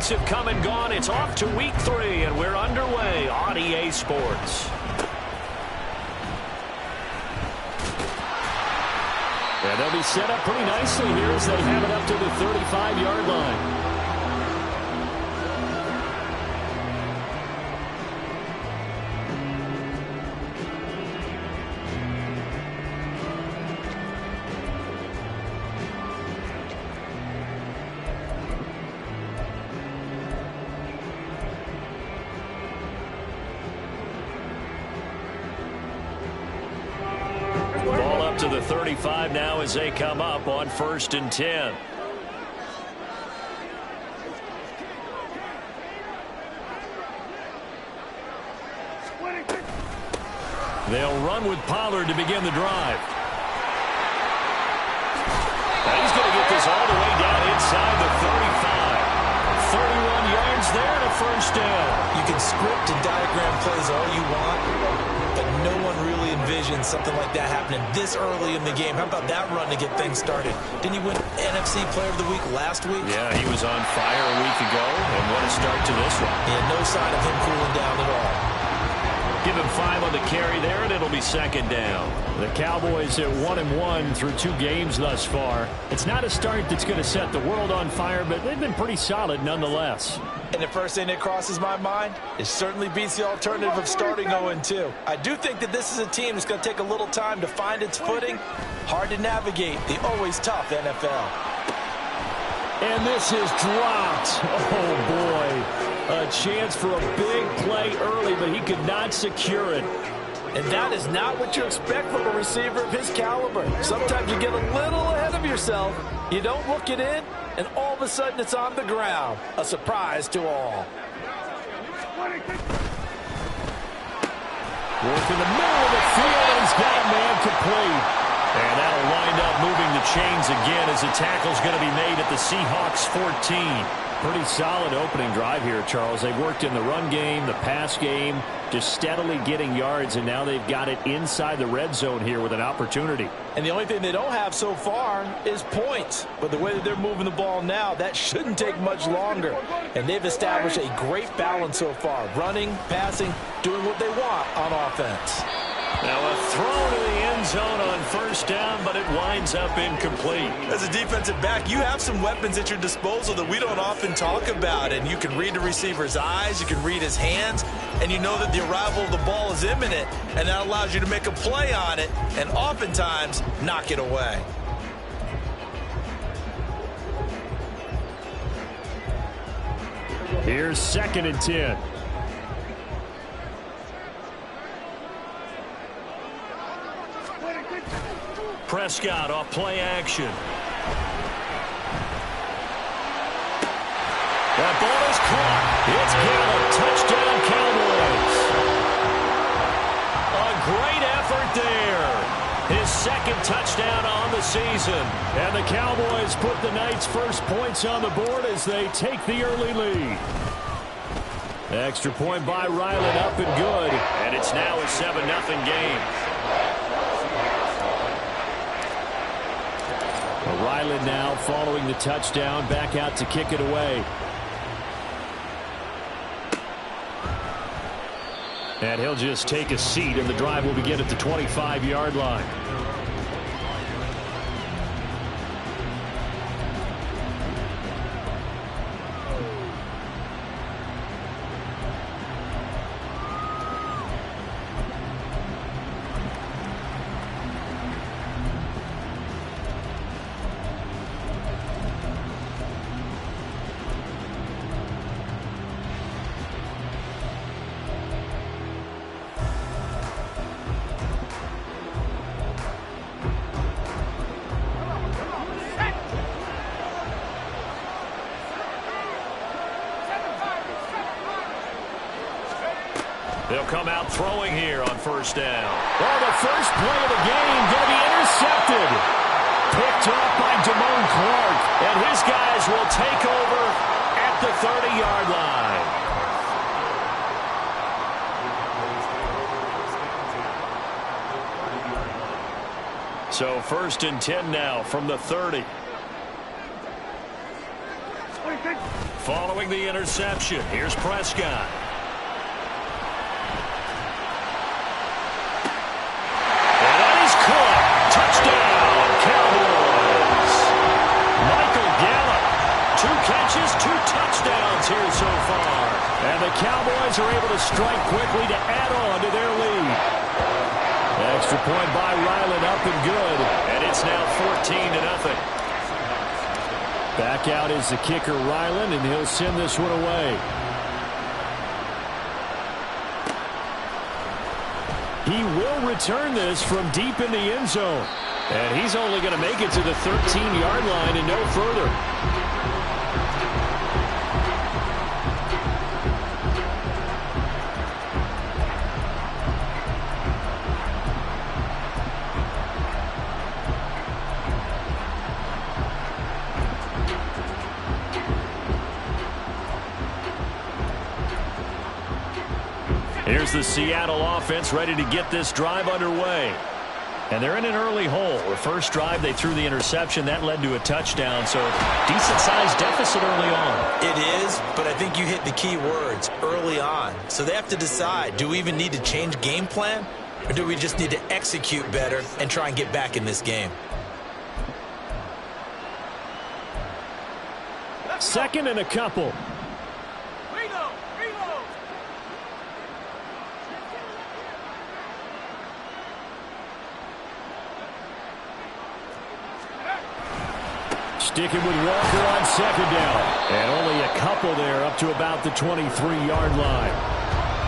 weeks have come and gone. It's off to week 3, and we're underway on EA Sports. And they'll be set up pretty nicely here as they have it up to the 35-yard line. To the 35 now as they come up on 1st and 10. They'll run with Pollard to begin the drive. Now he's going to get this all the way down inside the 35. 31 yards there and a 1st down. You can script and diagram plays all you want, but no one really envisions something like that happening this early in the game. How about that run to get things started? Didn't he win NFC Player of the Week last week? Yeah, he was on fire a week ago, and what a start to this one. Yeah, no sign of him cooling down at all. Give him 5 on the carry there, and it'll be 2nd down. The Cowboys at 1-1 through 2 games thus far. It's not a start that's going to set the world on fire, but they've been pretty solid nonetheless. And the first thing that crosses my mind, it certainly beats the alternative of starting 0-2. I do think that this is a team that's going to take a little time to find its footing. Hard to navigate the always tough NFL. And this is dropped. Oh, boy. A chance for a big play early, but he could not secure it. And that is not what you expect from a receiver of his caliber. Sometimes you get a little ahead of yourself. You don't look it in, and all of a sudden it's on the ground. A surprise to all. Work in the middle of the field, and he's got a man complete. And that'll wind up moving the chains again as the tackle's going to be made at the Seahawks 14. Pretty solid opening drive here, Charles. They've worked in the run game, the pass game, just steadily getting yards, and now they've got it inside the red zone here with an opportunity. And the only thing they don't have so far is points. But the way that they're moving the ball now, that shouldn't take much longer. And they've established a great balance so far. Running, passing, doing what they want on offense. Now a throw to the end zone on 1st down, but it winds up incomplete. As a defensive back, you have some weapons at your disposal that we don't often talk about. And you can read the receiver's eyes, you can read his hands, and you know that the arrival of the ball is imminent, and that allows you to make a play on it and oftentimes knock it away. Here's 2nd and 10. Prescott off play action. That ball is caught. It's Gallup. Touchdown, Cowboys. A great effort there. His 2nd touchdown on the season. And the Cowboys put the Knights' first points on the board as they take the early lead. Extra point by Ryland, up and good. And it's now a 7-0 game. Ryland now following the touchdown, back out to kick it away. And he'll just take a seat, and the drive will begin at the 25-yard line. They'll come out throwing here on 1st down. Oh, the first play of the game going to be intercepted. Picked off by Damone Clark. And his guys will take over at the 30-yard line. So 1st and 10 now from the 30. Following throwing the interception. Here's Prescott. And that is caught. Touchdown, Cowboys. Michael Gallup. 2 catches, 2 touchdowns here so far. And the Cowboys are able to strike quickly to add on to their lead. Extra point by Ryland, up and good. And it's now 14-0. Back out is the kicker, Ryland, and he'll send this one away. He will return this from deep in the end zone. And he's only going to make it to the 13-yard line and no further. Here's the Seattle offense ready to get this drive underway. And they're in an early hole. The first drive, they threw the interception. That led to a touchdown, so decent-sized deficit early on. It is, but I think you hit the key words, early on. So they have to decide, do we even need to change game plan, or do we just need to execute better and try and get back in this game? Second and a couple. Sticking with Walker on second down. And only a couple there up to about the 23-yard line.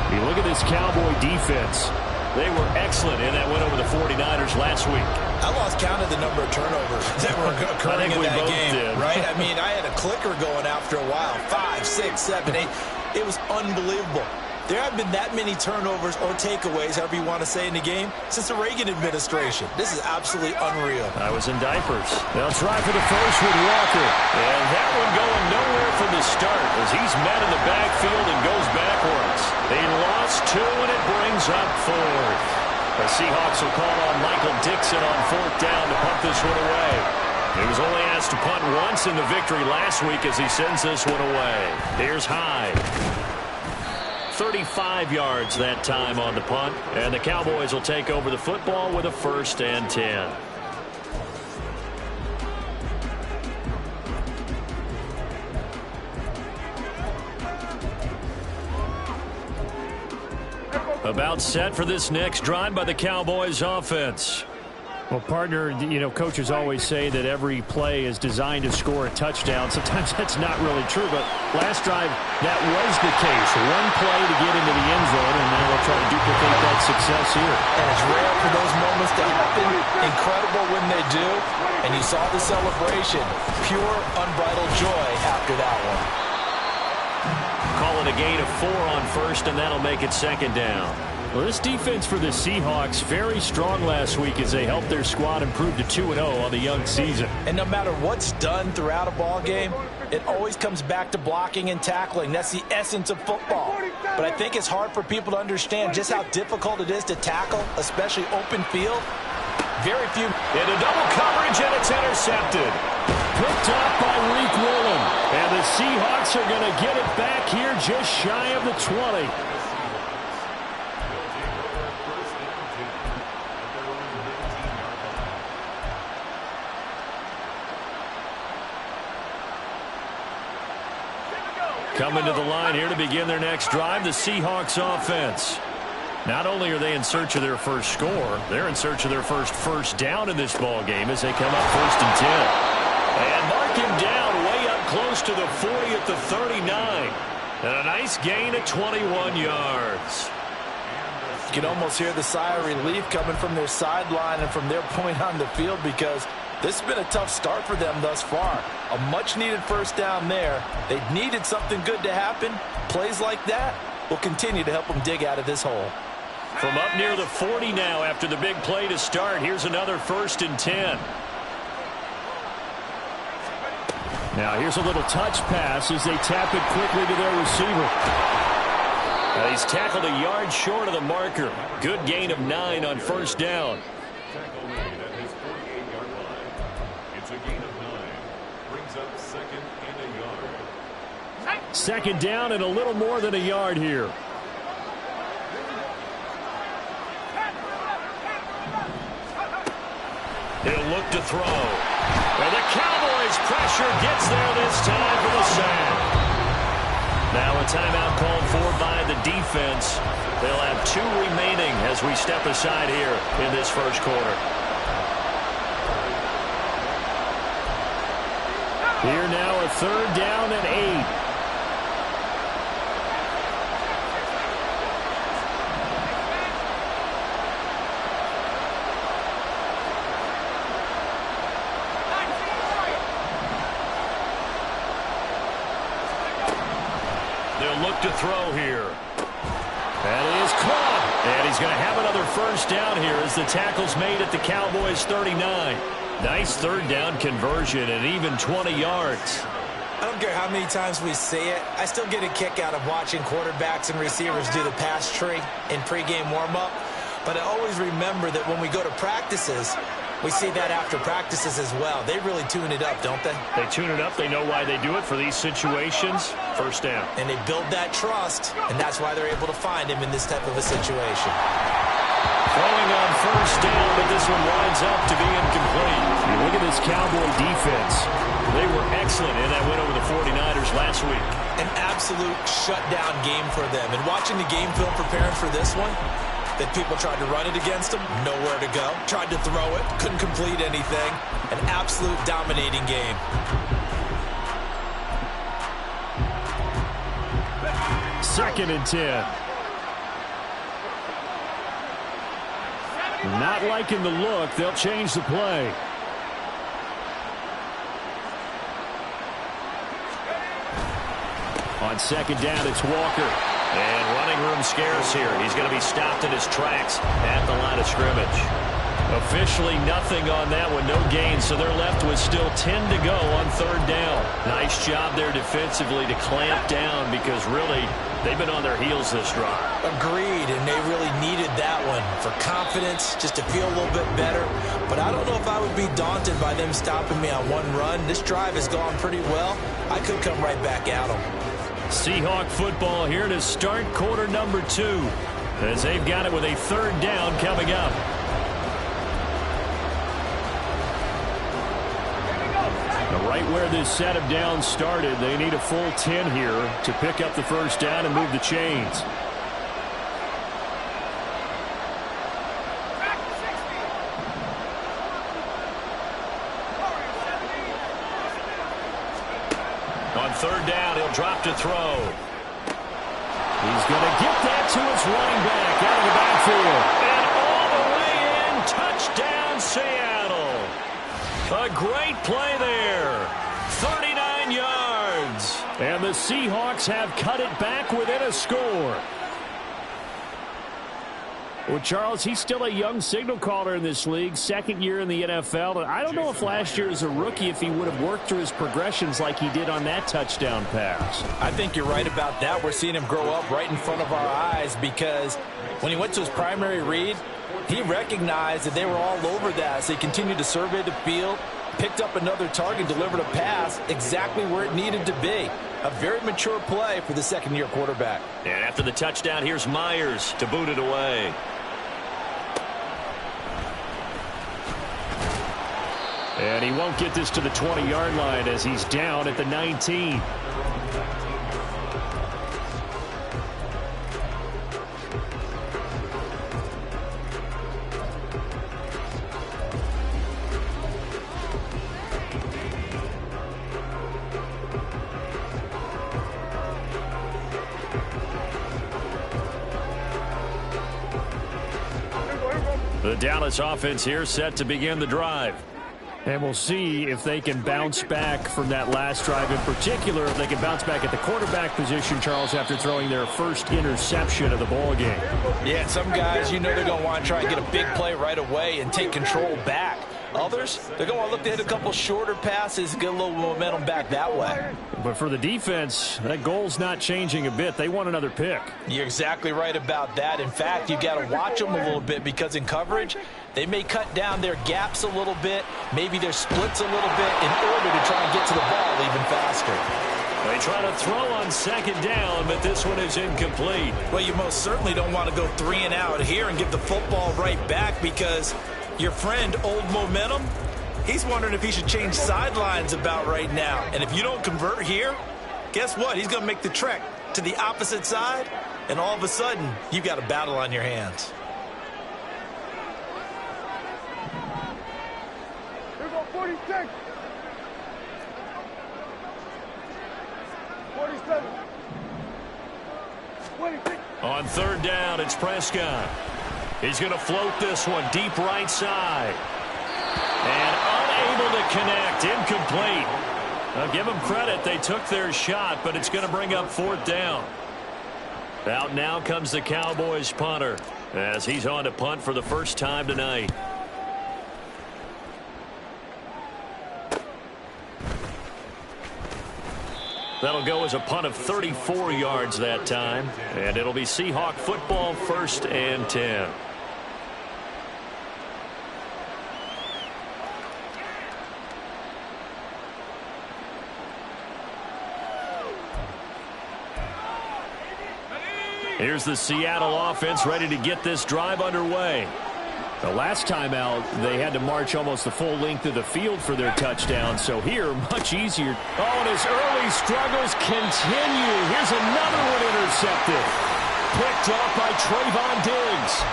You look at this Cowboy defense. They were excellent in that win over the 49ers last week. I lost count of the number of turnovers that were occurring in that game. Right? I mean, I had a clicker going after a while. 5, 6, 7, 8. It was unbelievable. There have been that many turnovers or takeaways, however you want to say, in the game since the Reagan administration. This is absolutely unreal. I was in diapers. They'll try for the first with Walker. And that one going nowhere from the start as he's met in the backfield and goes backwards. They lost 2, and it brings up 4th. The Seahawks will call on Michael Dixon on 4th down to punt this one away. He was only asked to punt once in the victory last week as he sends this one away. Here's Hyde. 35 yards that time on the punt, and the Cowboys will take over the football with a 1st and 10. About set for this next drive by the Cowboys offense. Well, partner, you know, coaches always say that every play is designed to score a touchdown. Sometimes that's not really true, but last drive, that was the case. One play to get into the end zone, and now they'll try to duplicate that success here. And it's rare for those moments to happen. Incredible when they do. And you saw the celebration. Pure, unbridled joy after that one. Call it a gain of 4 on 1st, and that'll make it 2nd down. Well, this defense for the Seahawks very strong last week as they helped their squad improve to 2-0 on the young season. And no matter what's done throughout a ball game, it always comes back to blocking and tackling. That's the essence of football. But I think it's hard for people to understand just how difficult it is to tackle, especially open field. Very few. Into double coverage, and it's intercepted. Picked up by Reek Willen. And the Seahawks are going to get it back here just shy of the 20. Coming to the line here to begin their next drive, the Seahawks offense. Not only are they in search of their first score, they're in search of their first down in this ball game as they come up 1st and 10. And mark him down way up close to the 40 at the 39. And a nice gain of 21 yards. You can almost hear the sigh of relief coming from their sideline and from their point on the field because this has been a tough start for them thus far. A much-needed first down there. They needed something good to happen. Plays like that will continue to help them dig out of this hole. From up near the 40 now after the big play to start, here's another 1st and 10. Now here's a little touch pass as they tap it quickly to their receiver. Now he's tackled a yard short of the marker. Good gain of 9 on 1st down. It's a gain of 9. Brings up 2nd and a yard. Second down and a little more than a yard here. He'll look to throw. And the Cowboys pressure gets there this time for the sack. Now a timeout called for by the defense. They'll have 2 remaining as we step aside here in this first quarter. Here now a third down and 8. They'll look to throw here. That is caught. And he's going to have another first down here as the tackle's made at the Cowboys 39. Nice third down conversion and even 20 yards. I don't care how many times we say it, I still get a kick out of watching quarterbacks and receivers do the pass tree in pregame warm-up. But I always remember that when we go to practices, we see that after practices as well. They really tune it up, don't they? They tune it up. They know why they do it for these situations. First down. And they build that trust, and that's why they're able to find him in this type of a situation. Throwing on first down, but this one winds up to be incomplete. You look at this Cowboy defense. They were excellent in that win over the 49ers last week. An absolute shutdown game for them. And watching the game film preparing for this one, that people tried to run it against them, nowhere to go. Tried to throw it, couldn't complete anything. An absolute dominating game. Second and 10. Not liking the look. They'll change the play. On second down, it's Walker. And running room scarce here. He's going to be stopped in his tracks at the line of scrimmage. Officially nothing on that one, no gain, so they're left with still 10 to go on third down. Nice job there defensively to clamp down because really they've been on their heels this drive. Agreed, and they really needed that one for confidence, just to feel a little bit better. But I don't know if I would be daunted by them stopping me on one run. This drive has gone pretty well. I could come right back at them. Seahawk football here to start quarter number 2 as they've got it with a third down coming up. Right where this set of downs started, they need a full 10 here to pick up the first down and move the chains. On third down, he'll drop to throw. He's going to get that to his running back out of the backfield. And all the way in, touchdown Seattle. A great play there. 39 yards. And the Seahawks have cut it back within a score. Well, Charles, he's still a young signal caller in this league, second year in the NFL. And I don't know if last year as a rookie if he would have worked through his progressions like he did on that touchdown pass. I think you're right about that. We're seeing him grow up right in front of our eyes because when he went to his primary read, he recognized that they were all over that. So he continued to survey the field, picked up another target, delivered a pass exactly where it needed to be. A very mature play for the second-year quarterback. And after the touchdown, here's Myers to boot it away. And he won't get this to the 20-yard line as he's down at the 19. The Dallas offense here set to begin the drive. And we'll see if they can bounce back from that last drive. In particular, if they can bounce back at the quarterback position, Charles, after throwing their first interception of the ball game. Yeah, some guys, you know they're going to want to try and get a big play right away and take control back. Others, they're going to want to look to hit a couple shorter passes, get a little momentum back that way. But for the defense, that goal's not changing a bit. They want another pick. You're exactly right about that. In fact, you've got to watch them a little bit because in coverage, they may cut down their gaps a little bit, maybe their splits a little bit in order to try and get to the ball even faster. They try to throw on second down, but this one is incomplete. Well, you most certainly don't want to go 3 and out here and give the football right back, because your friend, Old Momentum, he's wondering if he should change sidelines about right now. And if you don't convert here, guess what? He's going to make the trek to the opposite side, and all of a sudden, you've got a battle on your hands. Here go 46. 47. 26. On third down, it's Prescott. He's going to float this one deep right side. And unable to connect. Incomplete. I'll give them credit. They took their shot, but it's going to bring up fourth down. Out now comes the Cowboys punter, as he's on to punt for the first time tonight. That'll go as a punt of 34 yards that time, and it'll be Seahawk football, 1st and 10. Here's the Seattle offense ready to get this drive underway. The last time out, they had to march almost the full length of the field for their touchdown. So here, much easier. Oh, and his early struggles continue. Here's another one intercepted. Picked off by Trayvon Diggs.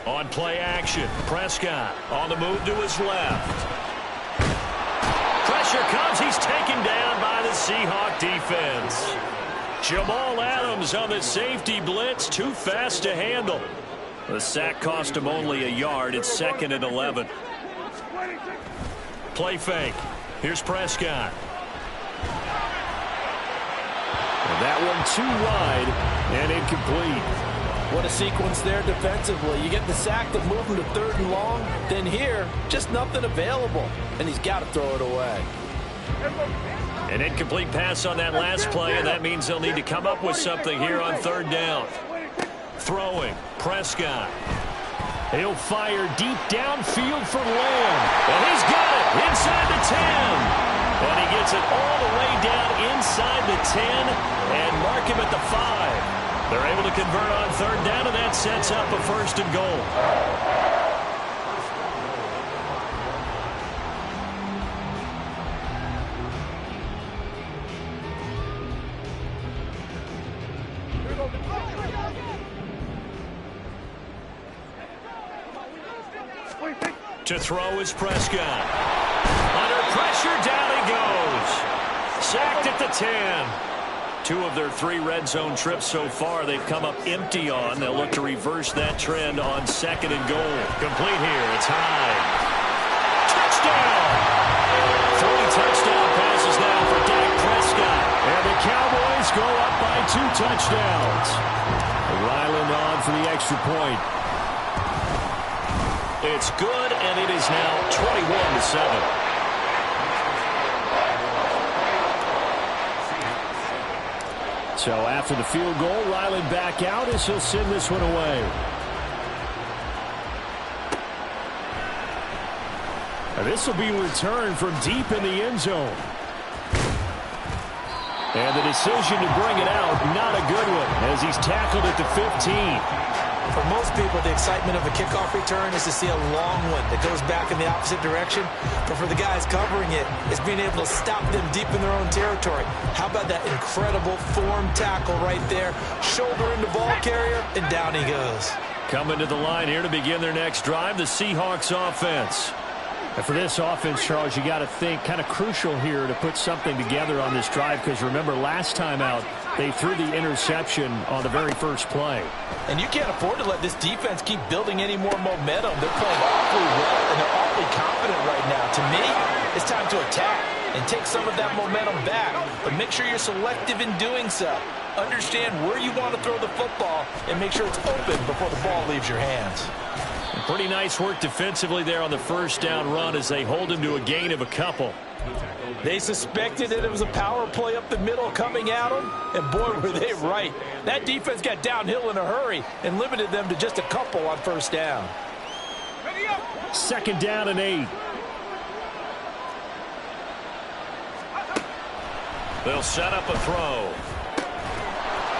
On play action, Prescott on the move to his left. Pressure comes. He's taken down by the Seahawk defense. Jamal Adams on the safety blitz, too fast to handle. The sack cost him only a yard. It's 2nd and 11. Play fake. Here's Prescott. And that one too wide and incomplete. What a sequence there defensively. You get the sack that moved him to 3rd and long. Then here, just nothing available. And he's got to throw it away. An incomplete pass on that last play, and that means they'll need to come up with something here on 3rd down. Throwing, Prescott. He'll fire deep downfield for Lamb. And he's got it inside the 10. And he gets it all the way down inside the 10 and mark him at the 5. They're able to convert on 3rd down, and that sets up a 1st and goal. To throw is Prescott. Under pressure, down he goes. Sacked at the 10. 2 of their 3 red zone trips so far they've come up empty on. They'll look to reverse that trend on 2nd and goal. Complete here. It's high. Touchdown! 3 touchdown passes now for Dak Prescott. And the Cowboys go up by 2 touchdowns. Ryland on for the extra point. It's good, and it is now 21-7. So after the field goal, Ryland back out as he'll send this one away. And this will be returned from deep in the end zone. And the decision to bring it out, not a good one, as he's tackled at the 15. For most people, the excitement of a kickoff return is to see a long one that goes back in the opposite direction. But for the guys covering it, it's being able to stop them deep in their own territory. How about that incredible form tackle right there? Shoulder into ball carrier, and down he goes. Coming to the line here to begin their next drive, the Seahawks offense. And for this offense, Charles, you got to think kind of crucial here to put something together on this drive, because remember last time out, they threw the interception on the very first play. And you can't afford to let this defense keep building any more momentum. They're playing awfully well, and they're awfully confident right now. To me, it's time to attack and take some of that momentum back. But make sure you're selective in doing so. Understand where you want to throw the football and make sure it's open before the ball leaves your hands. Pretty nice work defensively there on the first down run as they hold him to a gain of a couple. They suspected that it was a power play up the middle coming at them, and boy, were they right. That defense got downhill in a hurry and limited them to just a couple on first down. Second down and 8. They'll set up a throw.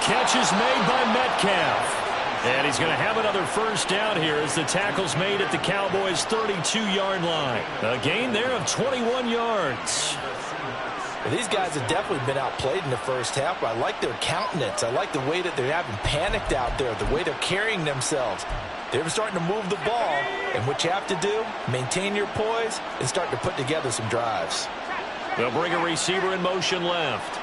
Catch is made by Metcalf. And he's going to have another first down here as the tackle's made at the Cowboys' 32-yard line. A gain there of 21 yards. Well, these guys have definitely been outplayed in the first half, but I like their countenance. I like the way that they're having panicked out there, the way they're carrying themselves. They're starting to move the ball, and what you have to do, maintain your poise and start to put together some drives. They'll bring a receiver in motion left.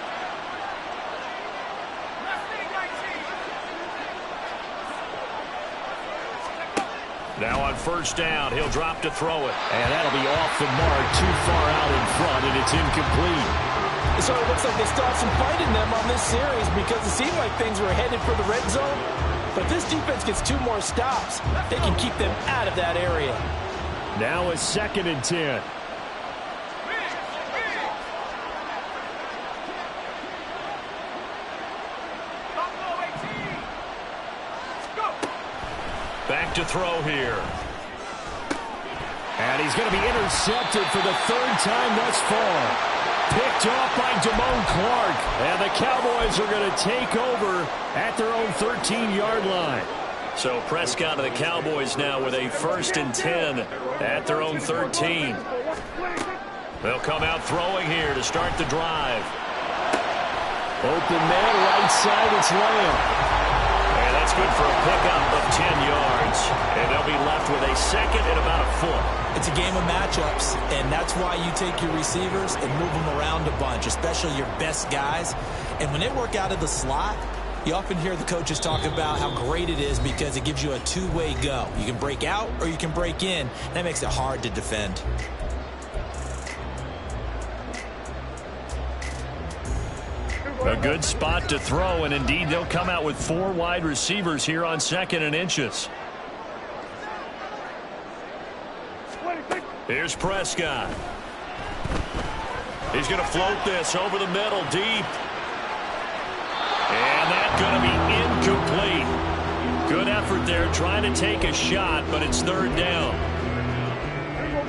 Now on first down, he'll drop to throw it. And that'll be off the mark, too far out in front, and it's incomplete. So it looks like they still have some fight in them on this series because it seemed like things were headed for the red zone. But this defense gets 2 more stops. They can keep them out of that area. Now a 2nd and 10. Back to throw here. And he's going to be intercepted for the 3rd time thus far. Picked off by Damone Clark. And the Cowboys are going to take over at their own 13-yard line. So Prescott and the Cowboys now with a 1st and 10 at their own 13. They'll come out throwing here to start the drive. Open man, right side, it's Lamb. And that's good for a pickup of 10 yards. And they'll be left with a 2nd and about a foot. It's a game of matchups, and that's why you take your receivers and move them around a bunch, especially your best guys. And when they work out of the slot, you often hear the coaches talk about how great it is because it gives you a 2-way go. You can break out or you can break in. That makes it hard to defend. A good spot to throw, and indeed they'll come out with 4 wide receivers here on 2nd and inches. Here's Prescott. He's going to float this over the middle deep. And that's going to be incomplete. Good effort there trying to take a shot, but it's 3rd down.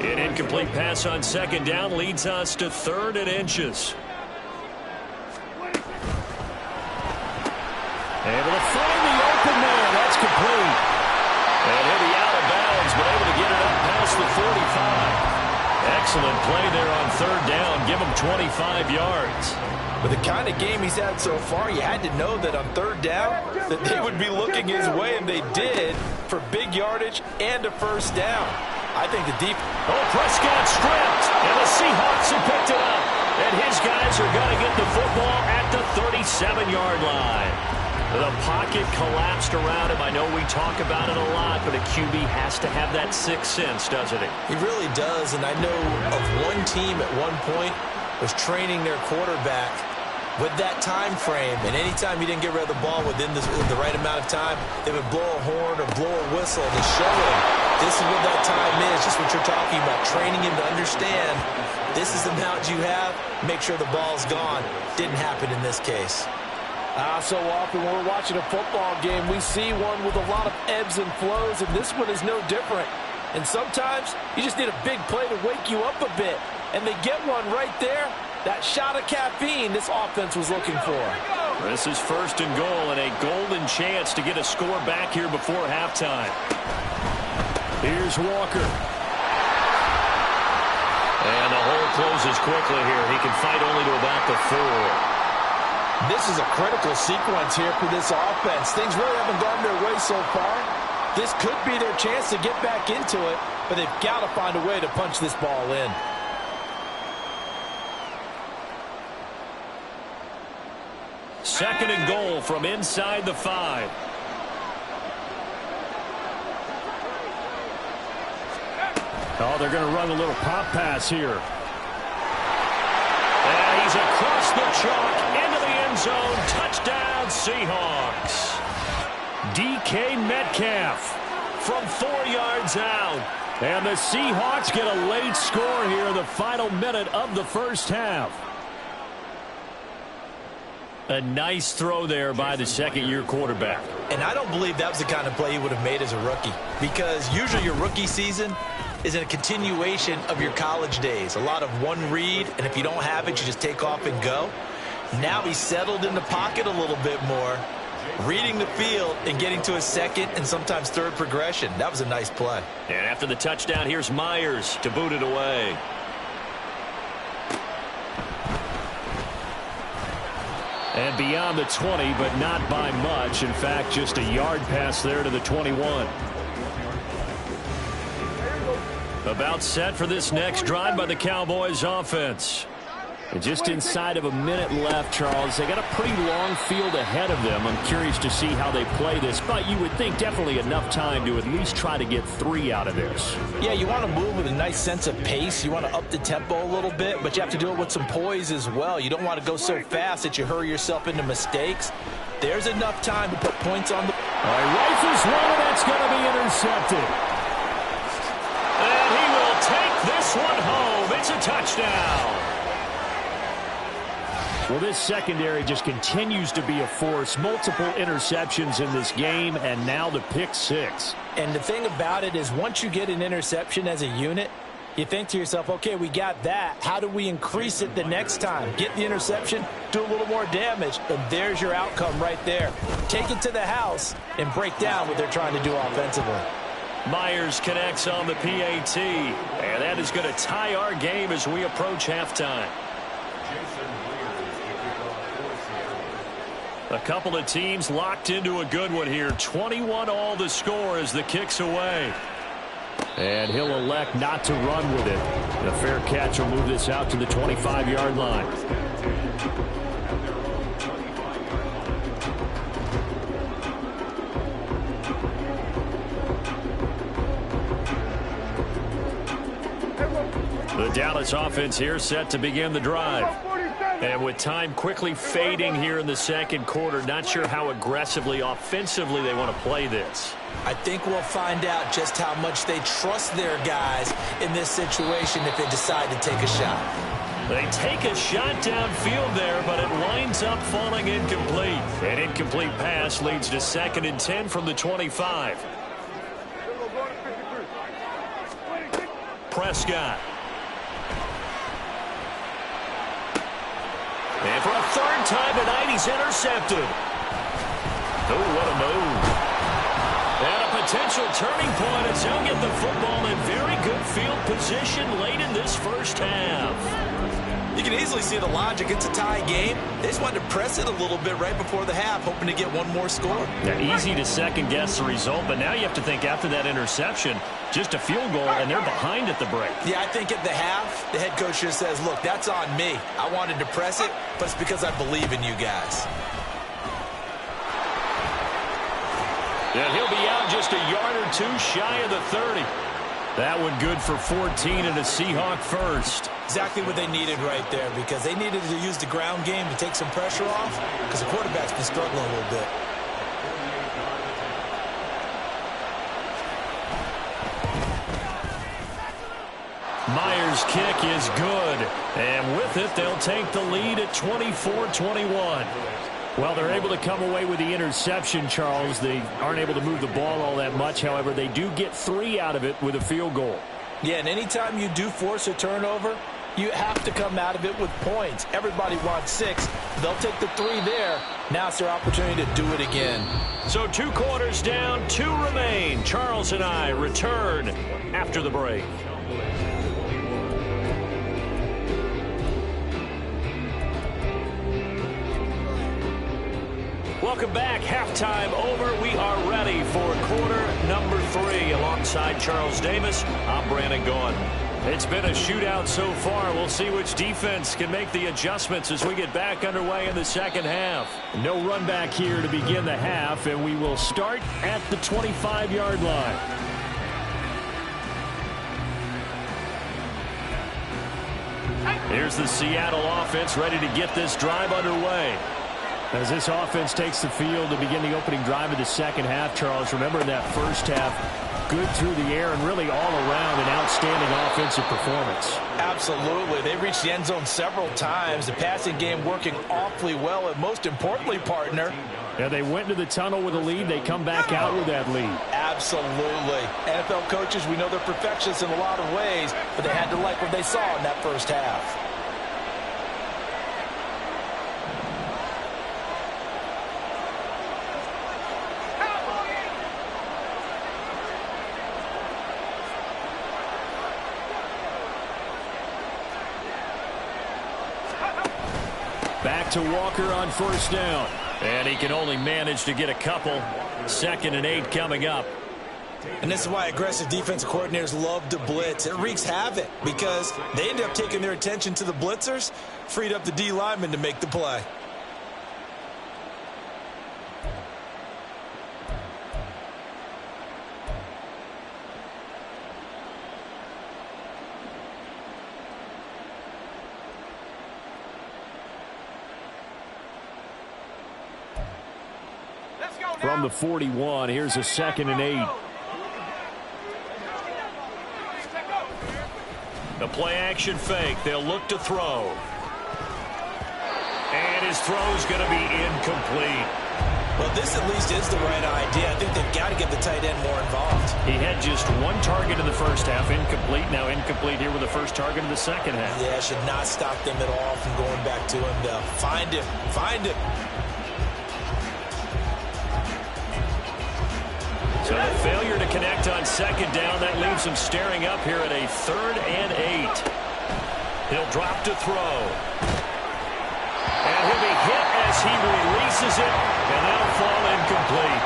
An incomplete pass on 2nd down leads us to 3rd and inches. Able to find the open man. That's complete. And he'll be out of bounds, but able to get it up past the 45. Excellent play there on 3rd down. Give him 25 yards. With the kind of game he's had so far, you had to know that on 3rd down that they would be looking his way, and they did for big yardage and a 1st down. I think the deep... Oh, Prescott stripped, and the Seahawks have picked it up. And his guys are going to get the football at the 37-yard line. The pocket collapsed around him. I know we talk about it a lot, but a QB has to have that 6th sense, doesn't he? He really does, and I know of one team at one point was training their quarterback with that time frame, and anytime he didn't get rid of the ball within the right amount of time, they would blow a horn or blow a whistle to show him this is what that time is, just what you're talking about, training him to understand this is the amount you have, make sure the ball's gone. Didn't happen in this case. So often when we're watching a football game, we see one with a lot of ebbs and flows, and this one is no different. And sometimes you just need a big play to wake you up a bit, and they get one right there. That shot of caffeine this offense was looking for. This is 1st and goal, and a golden chance to get a score back here before halftime. Here's Walker. And the hole closes quickly here. He can fight only to about the 4. This is a critical sequence here for this offense. Things really haven't gone their way so far. This could be their chance to get back into it, but they've got to find a way to punch this ball in. Second and goal from inside the 5. Oh, they're going to run a little pop pass here. And he's across the chalk into the end zone. Touchdown, Seahawks. DK Metcalf from 4 yards out. And the Seahawks get a late score here in the final minute of the first half. A nice throw there by the second-year quarterback. And I don't believe that was the kind of play he would have made as a rookie, because usually your rookie season is a continuation of your college days. A lot of one read, and if you don't have it, you just take off and go. Now he's settled in the pocket a little bit more, reading the field and getting to a second and sometimes third progression. That was a nice play. And after the touchdown, here's Myers to boot it away. And beyond the 20, but not by much. In fact, just a yard pass there to the 21. About set for this next drive by the Cowboys offense. And just inside of a minute left, Charles. They got a pretty long field ahead of them. I'm curious to see how they play this, but you would think definitely enough time to at least try to get 3 out of this. Yeah, you want to move with a nice sense of pace. You want to up the tempo a little bit, but you have to do it with some poise as well. You don't want to go so fast that you hurry yourself into mistakes. There's enough time to put points on the... All right, rifles one, and that's going to be intercepted. And he will take this one home. It's a touchdown. Well, this secondary just continues to be a force. Multiple interceptions in this game, and now the pick 6. And the thing about it is once you get an interception as a unit, you think to yourself, okay, we got that. How do we increase it the next time? Get the interception, do a little more damage, and there's your outcome right there. Take it to the house and break down what they're trying to do offensively. Myers connects on the PAT, and that is going to tie our game as we approach halftime. A couple of teams locked into a good one here. 21-all the score as the kick's away. And he'll elect not to run with it. The fair catch will move this out to the 25-yard line. The Dallas offense here set to begin the drive. And with time quickly fading here in the second quarter, not sure how aggressively, offensively they want to play this. I think we'll find out just how much they trust their guys in this situation if they decide to take a shot. They take a shot downfield there, but it winds up falling incomplete. An incomplete pass leads to 2nd and 10 from the 25. Prescott. And for a 3rd time tonight, he's intercepted. Oh, what a move. And a potential turning point as he'll get the football in very good field position late in this first half. You can easily see the logic. It's a tie game. They just wanted to press it a little bit right before the half, hoping to get one more score. Yeah, easy to second-guess the result, but now you have to think after that interception, just a field goal, and they're behind at the break. Yeah, I think at the half, the head coach just says, look, that's on me. I wanted to press it, but it's because I believe in you guys. And he'll be out just a yard or 2 shy of the 30. That one good for 14 and a Seahawk first. Exactly what they needed right there, because they needed to use the ground game to take some pressure off, because the quarterback's been struggling a little bit. Myers' kick is good, and with it, they'll take the lead at 24-21. Well, they're able to come away with the interception, Charles. They aren't able to move the ball all that much. However, they do get 3 out of it with a field goal. Yeah, and anytime you do force a turnover, you have to come out of it with points. Everybody wants 6. They'll take the 3 there. Now it's their opportunity to do it again. So 2 quarters down, 2 remain. Charles and I return after the break. Welcome back. Halftime over. We are ready for quarter number 3. Alongside Charles Davis, I'm Brandon Gaughan. It's been a shootout so far. We'll see which defense can make the adjustments as we get back underway in the second half. No run back here to begin the half, and we will start at the 25-yard line. Here's the Seattle offense ready to get this drive underway. As this offense takes the field to begin the opening drive of the second half, Charles, remember in that first half, good through the air and really all around an outstanding offensive performance. Absolutely. They reached the end zone several times. The passing game working awfully well. And most importantly, partner, yeah, they went into the tunnel with a lead. They come back out with that lead. Absolutely. NFL coaches, we know they're perfectionists in a lot of ways, but they had to like what they saw in that first half. Back to Walker on first down. And he can only manage to get a couple. 2nd and 8 coming up. And this is why aggressive defensive coordinators love to blitz. It wreaks havoc because they end up taking their attention to the blitzers, freed up the D lineman to make the play. From the 41, here's a 2nd and 8. The play action fake. They'll look to throw. And his throw's going to be incomplete. Well, this at least is the right idea. I think they've got to get the tight end more involved. He had just one target in the first half, incomplete. Now incomplete here with the first target in the second half. Yeah, should not stop them at all from going back to him, though. Find him. Find him. So the failure to connect on second down, that leaves him staring up here at a 3rd and 8. He'll drop to throw. And he'll be hit as he releases it, and that'll fall incomplete.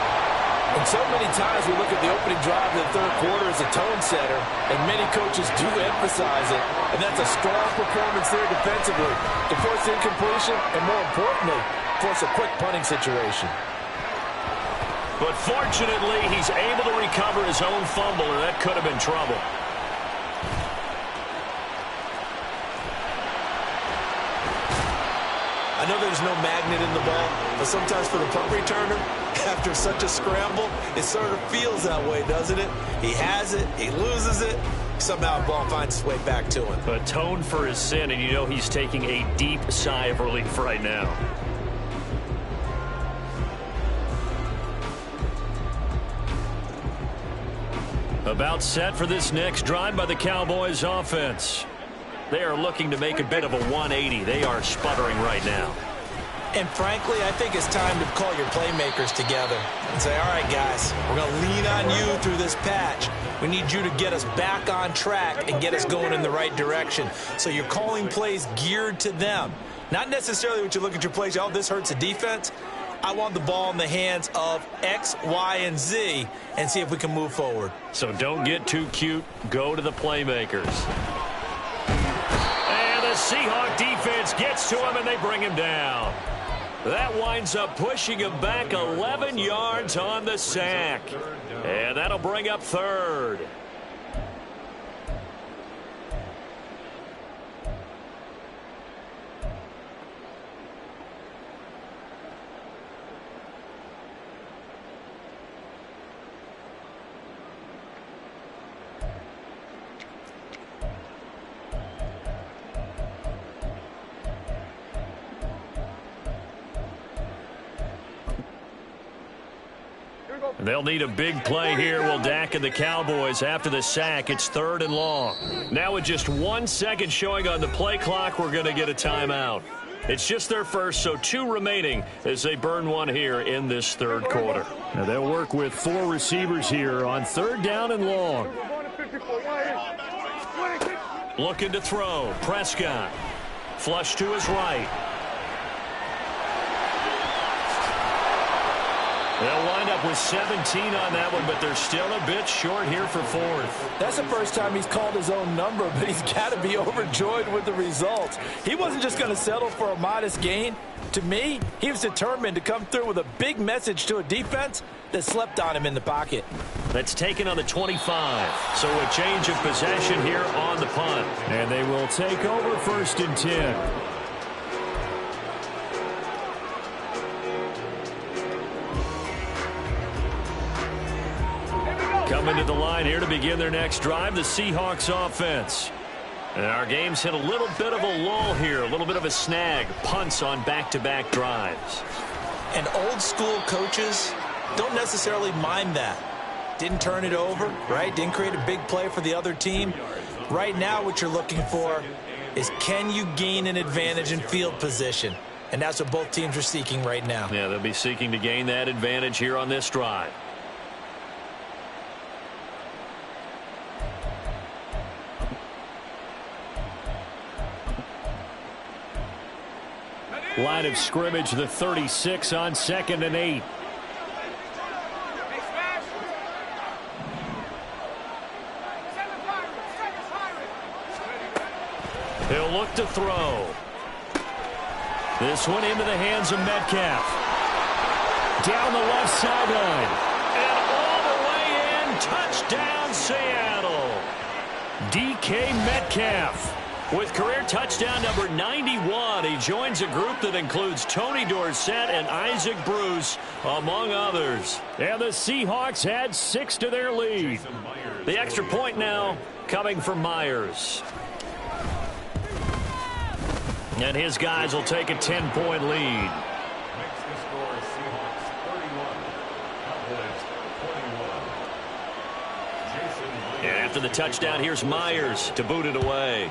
And so many times we look at the opening drive of the third quarter as a tone setter, and many coaches do emphasize it, and that's a strong performance there defensively to force incompletion and, more importantly, force a quick punting situation. But fortunately, he's able to recover his own fumble, or that could have been trouble. I know there's no magnet in the ball, but sometimes for the punt returner, after such a scramble, it sort of feels that way, doesn't it? He has it, he loses it, somehow the ball finds its way back to him. Atone for his sin, and you know he's taking a deep sigh of relief right now. About set for this next drive by the Cowboys offense. They are looking to make a bit of a 180. They are sputtering right now. And frankly, I think it's time to call your playmakers together and say, all right, guys, we're going to lean on you through this patch. We need you to get us back on track and get us going in the right direction. So you're calling plays geared to them. Not necessarily what you look at your plays, oh, this hurts the defense. I want the ball in the hands of X, Y, and Z and see if we can move forward. So don't get too cute. Go to the playmakers. And the Seahawk defense gets to him, and they bring him down. That winds up pushing him back 11 yards on the sack. And that'll bring up 3rd. They'll need a big play here. Will Dak and the Cowboys after the sack. It's 3rd and long. Now with just 1 second showing on the play clock, we're going to get a timeout. It's just their first, so 2 remaining as they burn one here in this third quarter. Now they'll work with 4 receivers here on 3rd down and long. Looking to throw. Prescott. Flush to his right. They'll wind up with 17 on that one, but they're still a bit short here for 4th. That's the first time he's called his own number, but he's got to be overjoyed with the results. He wasn't just going to settle for a modest gain. To me, he was determined to come through with a big message to a defense that slept on him in the pocket. That's taken on the 25. So a change of possession here on the punt. And they will take over 1st and 10. coming to the line here to begin their next drive, the Seahawks offense. And our game's hit a little bit of a lull here, a little bit of a snag. Punts on back-to-back drives. And old school coaches don't necessarily mind that. Didn't turn it over, right? Didn't create a big play for the other team. Right now what you're looking for is, can you gain an advantage in field position? And that's what both teams are seeking right now. Yeah, they'll be seeking to gain that advantage here on this drive. Line of scrimmage, the 36 on 2nd and 8. He'll look to throw. This one into the hands of Metcalf. Down the left sideline. And all the way in. Touchdown, Seattle. DK Metcalf with career touchdown number 91. He joins a group that includes Tony Dorsett and Isaac Bruce, among others. And the Seahawks add 6 to their lead. The extra point now coming from Myers. And his guys will take a 10-point lead. And after the touchdown, here's Myers to boot it away.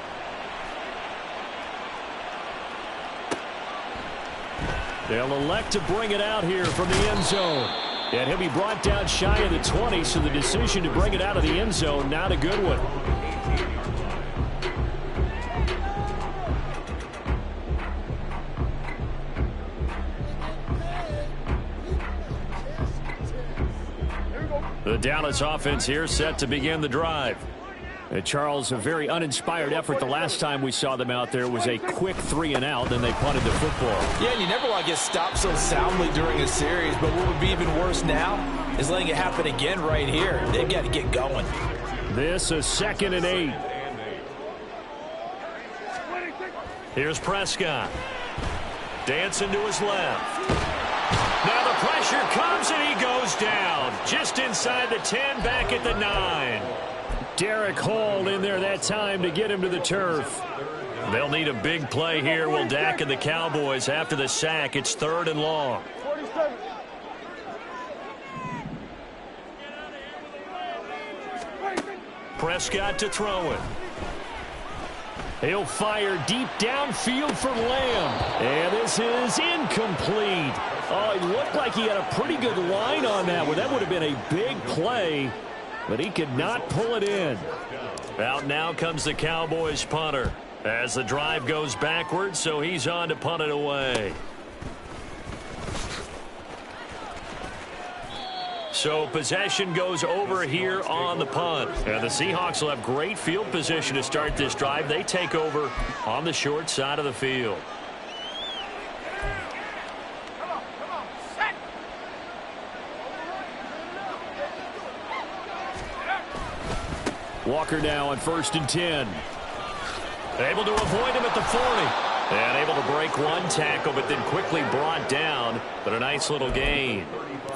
They'll elect to bring it out here from the end zone. And he'll be brought down shy of the 20, so the decision to bring it out of the end zone, not a good one. The Dallas offense here set to begin the drive. Charles, a very uninspired effort the last time we saw them out there was a quick 3-and-out, then they punted the football. Yeah, and you never want to get stopped so soundly during a series, but what would be even worse now is letting it happen again right here. They've got to get going. This is 2nd and 8. Here's Prescott. Dancing to his left. Now the pressure comes and he goes down. Just inside the 10, back at the 9. Derek Hall in there that time to get him to the turf. They'll need a big play here. Will Dak and the Cowboys after the sack. It's 3rd and long. 47. Prescott to throw it. He'll fire deep downfield for Lamb. And this is incomplete. Oh, it looked like he had a pretty good line on that one. That would have been a big play, but he could not pull it in. Out now comes the Cowboys punter as the drive goes backwards, so he's on to punt it away. So possession goes over here on the punt. And the Seahawks will have great field position to start this drive. They take over on the short side of the field. Walker now on 1st and 10. Able to avoid him at the 40. And able to break one tackle, but then quickly brought down. But a nice little gain.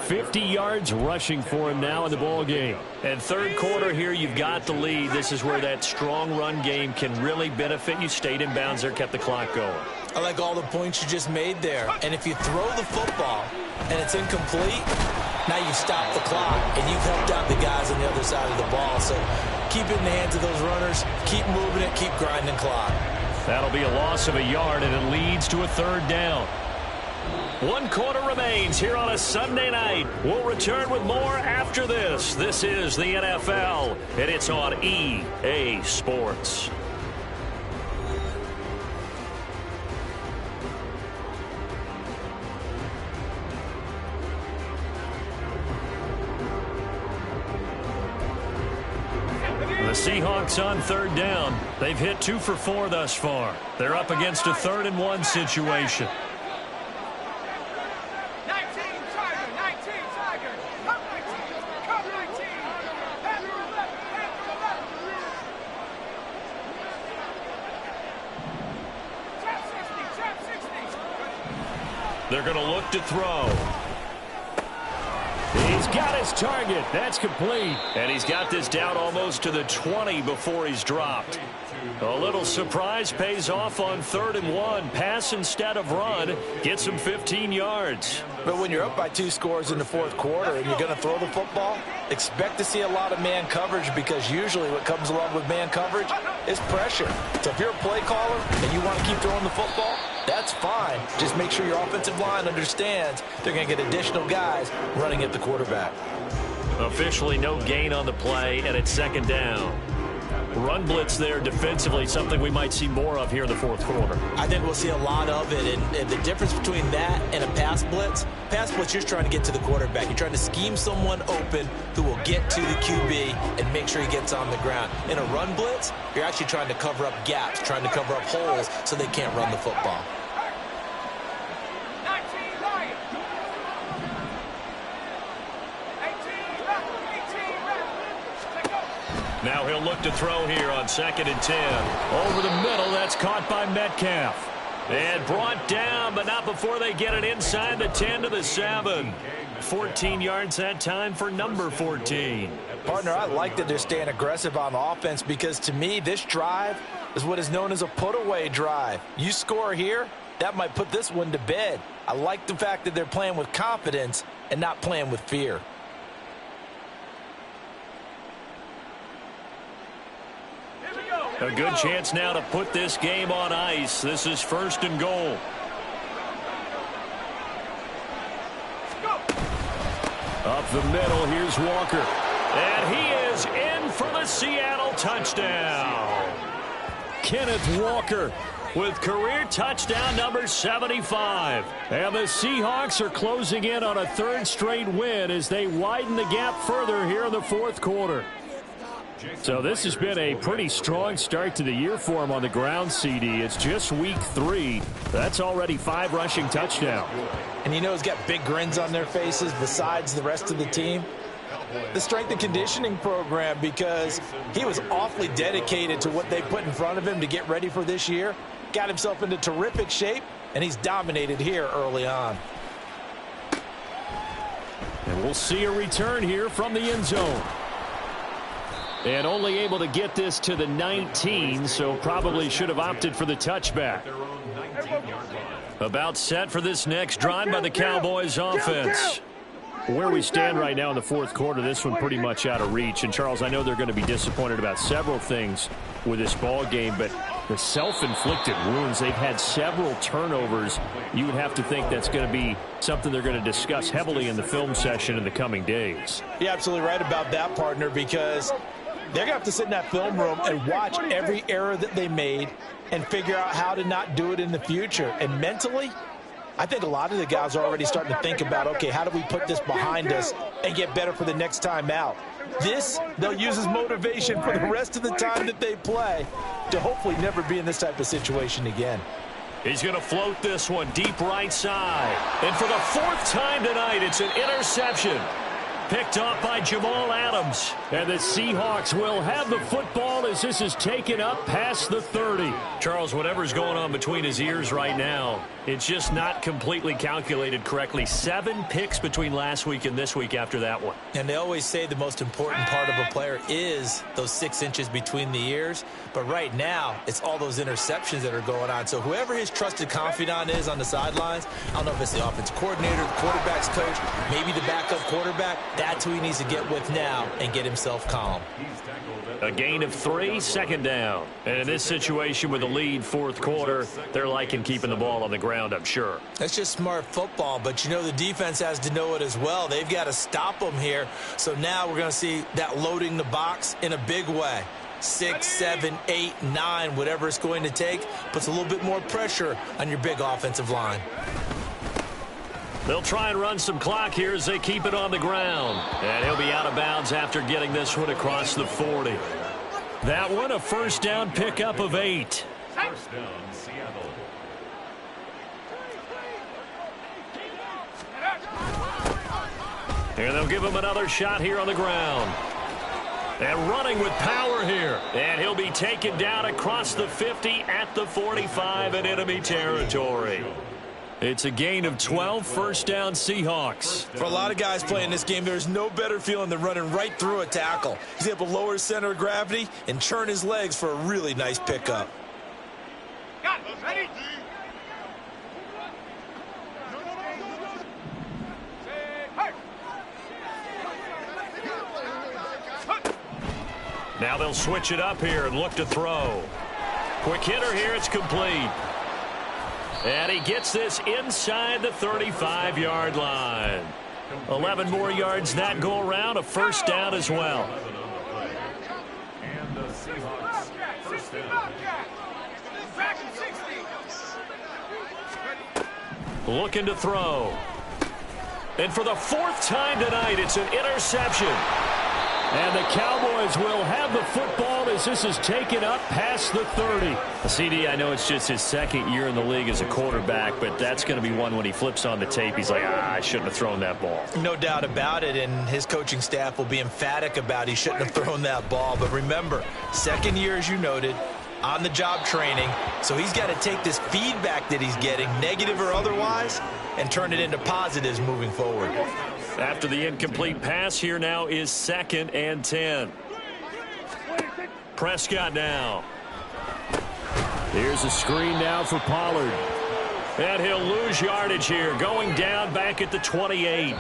50 yards rushing for him now in the ball game. And third quarter here, you've got the lead. This is where that strong run game can really benefit you. Stayed in bounds there, kept the clock going. I like all the points you just made there. And if you throw the football and it's incomplete, now you've stopped the clock and you've helped out the guys on the other side of the ball. So keep it in the hands of those runners. Keep moving it. Keep grinding clock. That'll be a loss of a yard, and it leads to a 3rd down. 1 quarter remains here on a Sunday night. We'll return with more after this. This is the NFL, and it's on EA Sports. The Seahawks on 3rd down. They've hit 2 for 4 thus far. They're up against a 3rd and 1 situation. 19 Tiger, 19 Tiger. Come 19, come 19. Hand to the left, hand to the left. Trap 60, trap 60. They're going to look to throw. He's got his target. That's complete. And he's got this down almost to the 20 before he's dropped. A little surprise pays off on 3rd and 1. Pass instead of run. Gets him 15 yards. But when you're up by 2 scores in the 4th quarter and you're going to throw the football, expect to see a lot of man coverage, because usually what comes along with man coverage is pressure. So if you're a play caller and you want to keep throwing the football, that's fine. Just make sure your offensive line understands they're going to get additional guys running at the quarterback. Officially no gain on the play, and it's 2nd down. Run blitz there defensively, something we might see more of here in the 4th quarter. I think we'll see a lot of it, and the difference between that and a pass blitz, you're trying to get to the quarterback. You're trying to scheme someone open who will get to the QB and make sure he gets on the ground. In a run blitz, you're actually trying to cover up gaps, trying to cover up holes so they can't run the football. 19 Lions. 18 left. 18 left. Let go. Now he'll look to throw here on 2nd and 10. Over the middle, that's caught by Metcalf. And brought down, but not before they get it inside the 10 to the 7. 14 yards that time for number 14. Partner, I like that they're staying aggressive on offense, because to me, this drive is what is known as a put-away drive. You score here, that might put this one to bed. I like the fact that they're playing with confidence and not playing with fear. A good chance now to put this game on ice. This is 1st and goal. Up the middle, here's Walker. And he is in for the Seattle touchdown. Kenneth Walker with career touchdown number 75. And the Seahawks are closing in on a 3rd straight win as they widen the gap further here in the 4th quarter. So this has been a pretty strong start to the year for him on the ground, CD. It's just week 3. That's already 5 rushing touchdowns. And you know he's got big grins on their faces besides the rest of the team. The strength and conditioning program, because he was awfully dedicated to what they put in front of him to get ready for this year. Got himself into terrific shape, and he's dominated here early on. And we'll see a return here from the end zone. And only able to get this to the 19, so probably should have opted for the touchback. About set for this next drive by the Cowboys offense. Where we stand right now in the 4th quarter, this one pretty much out of reach. And, Charles, I know they're going to be disappointed about several things with this ball game, but the self-inflicted wounds, they've had several turnovers. You would have to think that's going to be something they're going to discuss heavily in the film session in the coming days. You're absolutely right about that, partner, because they're going to have to sit in that film room and watch every error that they made and figure out how to not do it in the future. And mentally, I think a lot of the guys are already starting to think about, okay, how do we put this behind us and get better for the next time out? This, they'll use as motivation for the rest of the time that they play to hopefully never be in this type of situation again. He's going to float this one deep right side. And for the 4th time tonight, it's an interception. Picked off by Jamal Adams. And the Seahawks will have the football as this is taken up past the 30. Charles, whatever's going on between his ears right now, it's just not completely calculated correctly. 7 picks between last week and this week after that one. And they always say the most important part of a player is those 6 inches between the ears. But right now, it's all those interceptions that are going on. So whoever his trusted confidant is on the sidelines, I don't know if it's the offensive coordinator, the quarterback's coach, maybe the backup quarterback, that's who he needs to get with now and get himself calm. A gain of 3, 2nd down. And in this situation with a lead 4th quarter, they're liking keeping the ball on the ground, I'm sure. That's just smart football, but you know the defense has to know it as well. They've got to stop them here. So now we're going to see that loading the box in a big way. 6, 7, 8, 9, whatever it's going to take, puts a little bit more pressure on your big offensive line. They'll try and run some clock here as they keep it on the ground. And he'll be out of bounds after getting this one across the 40. That one a 1st down pickup of 8. 1st down, Seattle. And they'll give him another shot here on the ground. And running with power here. And he'll be taken down across the 50 at the 45 in enemy territory. It's a gain of 12, first down Seahawks. For a lot of guys playing this game, there's no better feeling than running right through a tackle. He's able to lower his center of gravity and turn his legs for a really nice pickup. Got it. Ready? Now they'll switch it up here and look to throw. Quick hitter here, it's complete. And he gets this inside the 35-yard line. 11 more yards that go around, a first down as well. And the Seahawks first down. Looking to throw. And for the fourth time tonight, it's an interception. And the Cowboys will have the football as this is taken up past the 30. CD, I know it's just his second year in the league as a quarterback, but that's going to be one when he flips on the tape. He's like, I shouldn't have thrown that ball. No doubt about it, and his coaching staff will be emphatic about he shouldn't have thrown that ball. But remember, second year, as you noted, on-the-job training, so he's got to take this feedback that he's getting, negative or otherwise, and turn it into positives moving forward. After the incomplete pass, here now is 2nd and 10. Prescott now. Here's a screen now for Pollard. And he'll lose yardage here, going down back at the 28.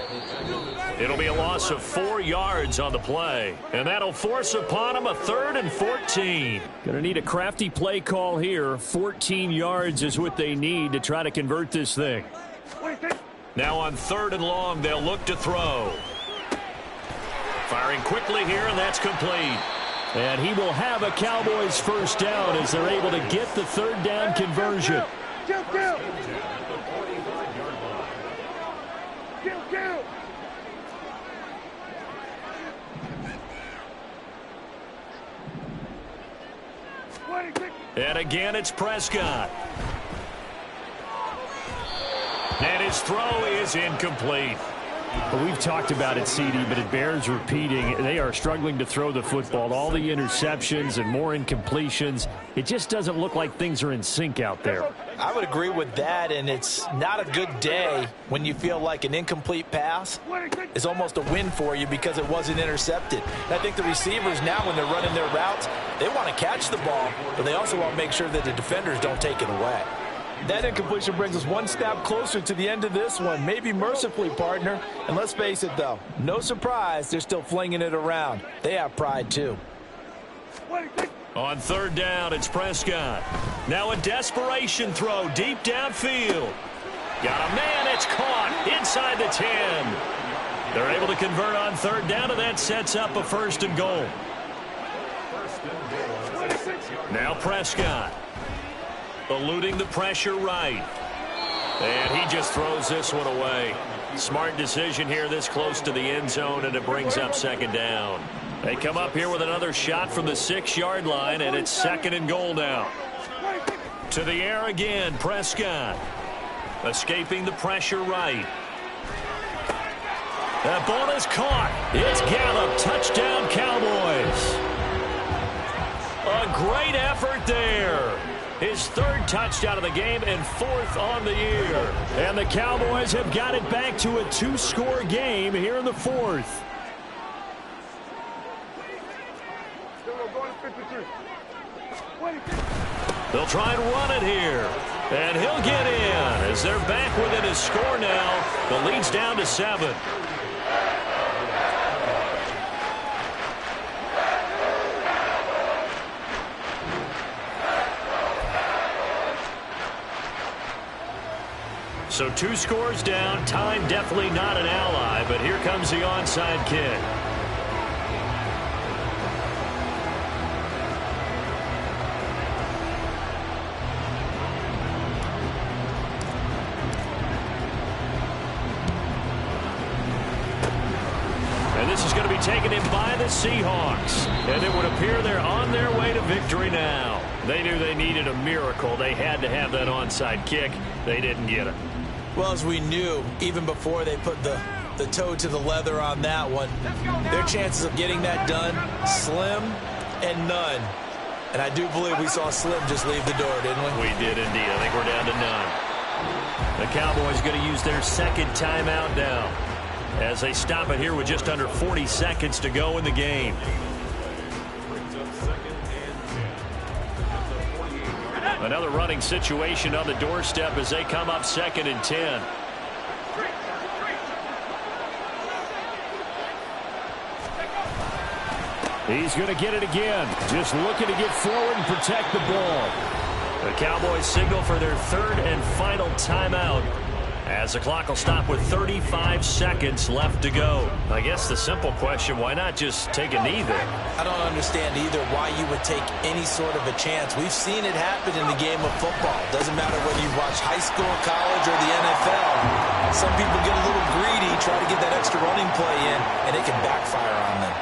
It'll be a loss of 4 yards on the play. And that'll force upon him a 3rd and 14. Going to need a crafty play call here. 14 yards is what they need to try to convert this thing. Now on 3rd and long, they'll look to throw. Firing quickly here, and that's complete. And he will have a Cowboys first down as they're able to get the 3rd down conversion. Kill. And again, it's Prescott. And his throw is incomplete. Well, we've talked about it, CD, but it bears repeating. They are struggling to throw the football. All the interceptions and more incompletions. It just doesn't look like things are in sync out there. I would agree with that, and it's not a good day when you feel like an incomplete pass is almost a win for you because it wasn't intercepted. And I think the receivers now, when they're running their routes, they want to catch the ball, but they also want to make sure that the defenders don't take it away. That incompletion brings us one step closer to the end of this one, maybe mercifully, partner. And let's face it, though, no surprise, they're still flinging it around. They have pride, too. On 3rd down, it's Prescott. Now a desperation throw deep downfield. Got a man, it's caught inside the 10. They're able to convert on 3rd down, and that sets up a 1st and goal. Now Prescott. Eluding the pressure right. And he just throws this one away. Smart decision here this close to the end zone, and it brings up 2nd down. They come up here with another shot from the 6-yard line, and it's 2nd and goal now. To the air again, Prescott. Escaping the pressure right. That ball is caught. It's Gallup. Touchdown, Cowboys. A great effort there. His 3rd touchdown of the game and 4th on the year. And the Cowboys have got it back to a 2-score game here in the 4th. They'll try and run it here. And he'll get in as they're back within a score now. The lead's down to 7. So 2 scores down. Time definitely not an ally, but here comes the onside kick. And this is going to be taken in by the Seahawks. And it would appear they're on their way to victory now. They knew they needed a miracle. They had to have that onside kick. They didn't get it. Well, as we knew, even before they put the toe to the leather on that one, their chances of getting that done, slim and none. And I do believe we saw Slim just leave the door, didn't we? We did indeed. I think we're down to none. The Cowboys going to use their second timeout now as they stop it here with just under 40 seconds to go in the game. Another running situation on the doorstep as they come up 2nd and 10. He's going to get it again. Just looking to get forward and protect the ball. The Cowboys signal for their 3rd and final timeout as the clock will stop with 35 seconds left to go. I guess the simple question, why not just take a knee there? I don't understand either why you would take any sort of a chance. We've seen it happen in the game of football. Doesn't matter whether you watch high school, college, or the NFL. Some people get a little greedy, try to get that extra running play in, and it can backfire on them.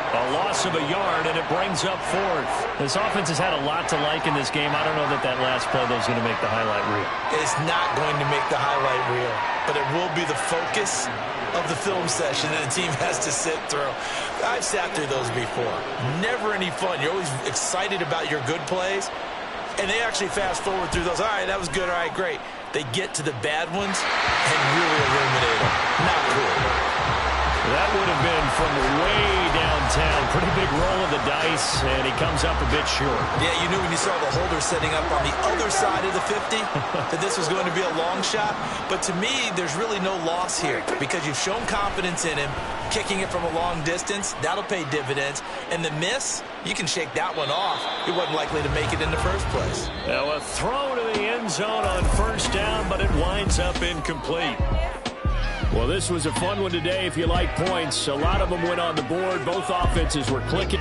A loss of a yard, and it brings up 4th. This offense has had a lot to like in this game. I don't know that last play is going to make the highlight reel. It's not going to make the highlight reel, but it will be the focus of the film session that the team has to sit through. I've sat through those before. Never any fun. You're always excited about your good plays, and they actually fast forward through those. All right, that was good. All right, great. They get to the bad ones and really eliminate them. Not cool. That would have been from way downtown. Pretty big roll of the dice, and he comes up a bit short. Yeah, you knew when you saw the holder setting up on the other side of the 50 that this was going to be a long shot. But to me, there's really no loss here because you've shown confidence in him. Kicking it from a long distance, that'll pay dividends. And the miss, you can shake that one off. He wasn't likely to make it in the first place. Now a throw to the end zone on 1st down, but it winds up incomplete. Well, this was a fun one today if you like points. A lot of them went on the board. Both offenses were clicking.